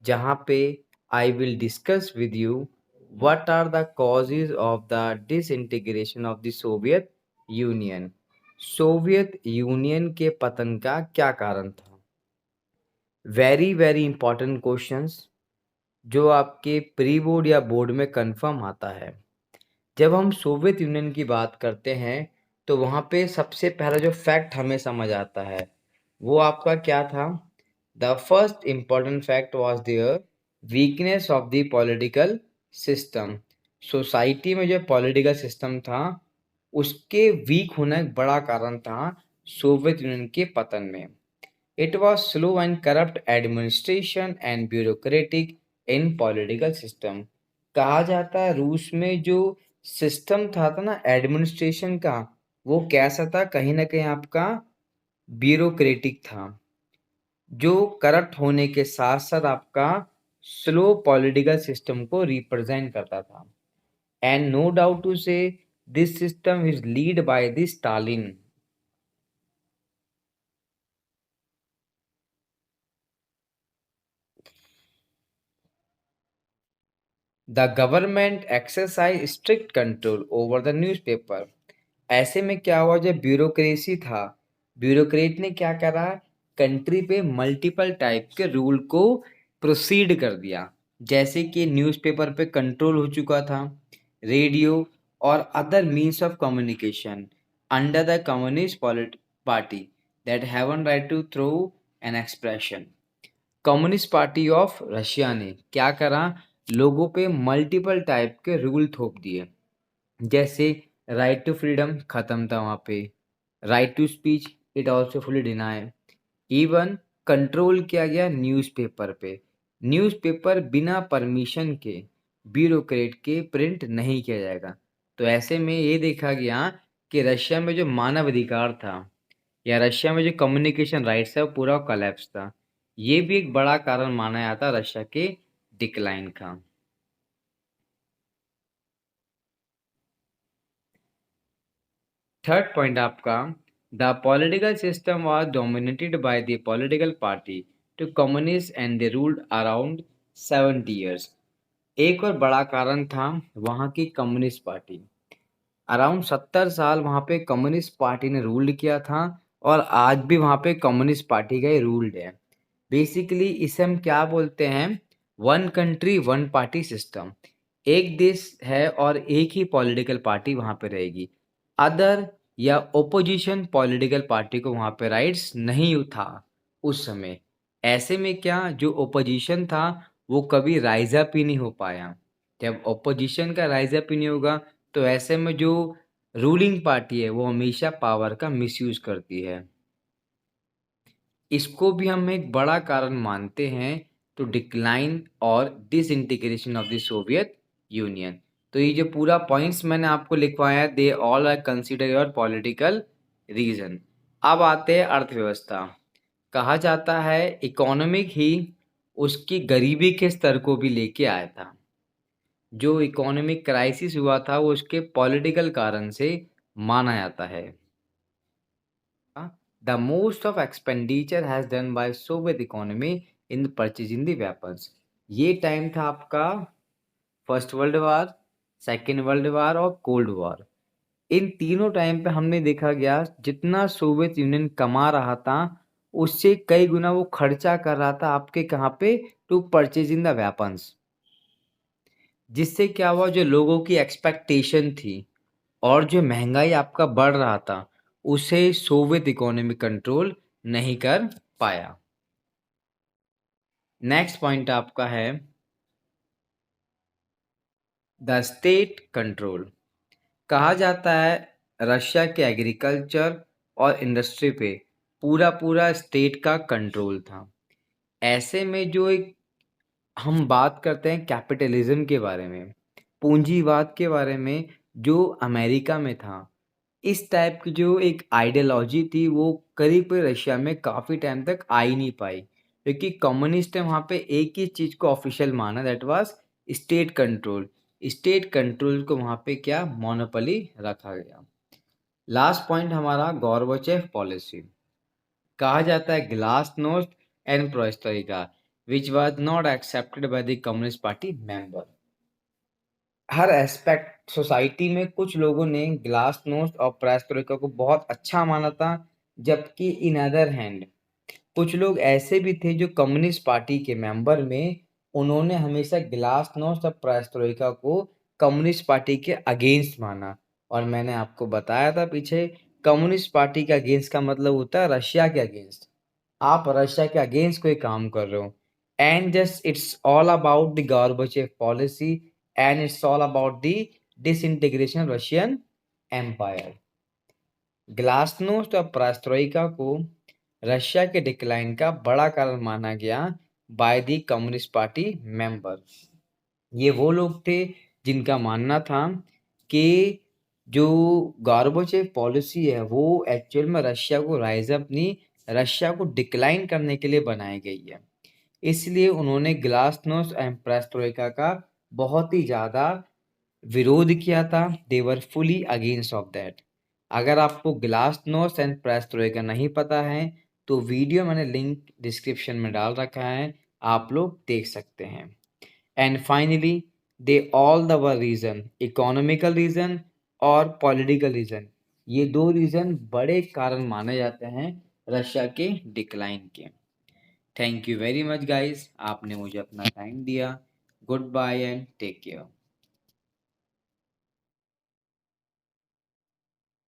जहाँ पे I will discuss with you what are the causes of the disintegration of the Soviet Union. Soviet Union के पतन का क्या कारण था? वेरी वेरी इंपॉर्टेंट क्वेश्चंस जो आपके प्री बोर्ड या बोर्ड में कंफर्म आता है। जब हम सोवियत यूनियन की बात करते हैं तो वहाँ पे सबसे पहला जो फैक्ट हमें समझ आता है वो आपका क्या था? The first important fact was their weakness of the political system. Society में जो पॉलिटिकल सिस्टम था उसके वीक होना एक बड़ा कारण था सोवियत यूनियन के पतन में। It was slow and corrupt administration and bureaucratic in political system। कहा जाता है रूस में जो सिस्टम था ना एडमिनिस्ट्रेशन का, वो कैसा था? कहीं ना कहीं आपका ब्यूरोक्रेटिक था, जो करप्ट होने के साथ साथ आपका स्लो पॉलिटिकल सिस्टम को रिप्रेजेंट करता था। एंड नो डाउट टू से this system is lead by the Stalin. The government exercise strict control over the newspaper. ऐसे में क्या हुआ? जब ब्यूरोक्रेसी था, ब्यूरोक्रेट ने क्या करा? कंट्री पे मल्टीपल टाइप के रूल को प्रोसीड कर दिया। जैसे कि न्यूज़पेपर पे कंट्रोल हो चुका था, रेडियो और other means of communication under the communist party that haven't right to throw an expression. Communist party of Russia ने क्या करा? लोगों पे मल्टीपल टाइप के रूल थोप दिए। जैसे राइट टू फ्रीडम खत्म था वहाँ पे, right to speech it also fully deny. Even control किया गया न्यूज़पेपर पे। न्यूज़पेपर बिना परमिशन के ब्यूरोक्रेट के प्रिंट नहीं किया जाएगा। तो ऐसे में ये देखा गया कि रशिया में जो मानव अधिकार था या रशिया में जो कम्युनिकेशन राइट्स है वो पूरा कोलैप्स था। ये भी एक बड़ा कारण माना जाता रशिया के डिक्लाइन का। थर्ड पॉइंट आपका, the political system was dominated by the political party to communist and they ruled around 70 years. एक और बड़ा कारण था वहाँ की कम्युनिस्ट पार्टी। अराउंड 70 साल वहाँ पे कम्युनिस्ट पार्टी ने रूल्ड किया था और आज भी वहाँ पे कम्युनिस्ट पार्टी का ही रूल्ड है। बेसिकली इसे हम क्या बोलते हैं? One country one party system. एक देश है और एक ही पॉलिटिकल पार्टी वहाँ पे रहेगी। अदर या ओपोजिशन पॉलिटिकल पार्टी को वहाँ पे राइट्स नहीं था उस समय। ऐसे में क्या जो ओपोजिशन था वो कभी राइज अप ही नहीं हो पाया। जब ओपोजिशन का राइज अप ही नहीं होगा तो ऐसे में जो रूलिंग पार्टी है वो हमेशा पावर का मिसयूज करती है। इसको भी हम एक बड़ा कारण मानते हैं टू डिक्लाइन और disintegration of the Soviet Union. तो ये जो पूरा पॉइंट्स मैंने आपको लिखवाया they all are consider your political reason. अब आते हैं अर्थव्यवस्था। कहा जाता है इकोनॉमिक ही उसकी गरीबी के स्तर को भी लेके आया था। जो इकोनॉमिक क्राइसिस हुआ था वो उसके पॉलिटिकल कारण से माना जाता है। The most of expenditure has done by Soviet economy in purchasing the weapons। ये टाइम था आपका first world war, second world war और कोल्ड वॉर। इन तीनों टाइम पे हमने देखा गया जितना सोवियत यूनियन कमा रहा था उससे कई गुना वो खर्चा कर रहा था आपके कहाँ पे? To purchasing the weapons. जिससे क्या हुआ? जो लोगों की एक्सपेक्टेशन थी और जो महंगाई आपका बढ़ रहा था उसे सोवियत इकोनॉमी कंट्रोल नहीं कर पाया। नेक्स्ट पॉइंट आपका है द स्टेट कंट्रोल। कहा जाता है रशिया के एग्रीकल्चर और इंडस्ट्री पे पूरा पूरा स्टेट का कंट्रोल था। ऐसे में जो एक हम बात करते हैं कैपिटलिज्म के बारे में, पूंजीवाद के बारे में, जो अमेरिका में था, इस टाइप की जो एक आइडियोलॉजी थी वो करीब रशिया में काफ़ी टाइम तक आ ही नहीं पाई क्योंकि कम्युनिस्ट ने वहाँ पे एक ही चीज़ को ऑफिशियल माना, that was state control. State control को वहाँ पे क्या मोनोपोली रखा गया। लास्ट पॉइंट हमारा गॉर्बाचेव पॉलिसी। कहा जाता है glasnost and perestroika. which was not accepted by the Communist Party member. हर एस्पेक्ट सोसाइटी में कुछ लोगों ने ग्लासनोस्ट और पेरेस्ट्रोइका को बहुत अच्छा माना था, जबकि इन अदर हैंड कुछ लोग ऐसे भी थे जो कम्युनिस्ट पार्टी के मेंबर में, उन्होंने हमेशा ग्लासनोस्ट और पेरेस्ट्रोइका को कम्युनिस्ट पार्टी के अगेंस्ट माना। और मैंने आपको बताया था पीछे, कम्युनिस्ट पार्टी के अगेंस्ट का मतलब होता है रशिया के अगेंस्ट। आप रशिया के अगेंस्ट कोई काम कर रहे हो, and just it's all about the Gorbachev policy, and it's all about the disintegration Russian empire. Glasnost और पेरेस्ट्रोइका को रशिया के डिक्लाइन का बड़ा कारण माना गया by the communist party member. ये वो लोग थे जिनका मानना था कि जो गॉर्बाचेव पॉलिसी है वो एक्चुअल में रशिया को राइज अप नहीं, रशिया को डिक्लाइन करने के लिए बनाई गई है। इसलिए उन्होंने ग्लासनोस्ट एंड पेरेस्ट्रोइका का बहुत ही ज़्यादा विरोध किया था। They were fully against of that. अगर आपको ग्लासनोस्ट एंड पेरेस्ट्रोइका नहीं पता है तो वीडियो मैंने लिंक डिस्क्रिप्शन में डाल रखा है, आप लोग देख सकते हैं। And finally they all the war reason, economical reason और पॉलिटिकल रीजन, ये दो रीजन बड़े कारण माने जाते हैं रशिया के डिक्लाइन के। Thank you very much guys, आपने मुझे अपना टाइम दिया। Good bye and take care.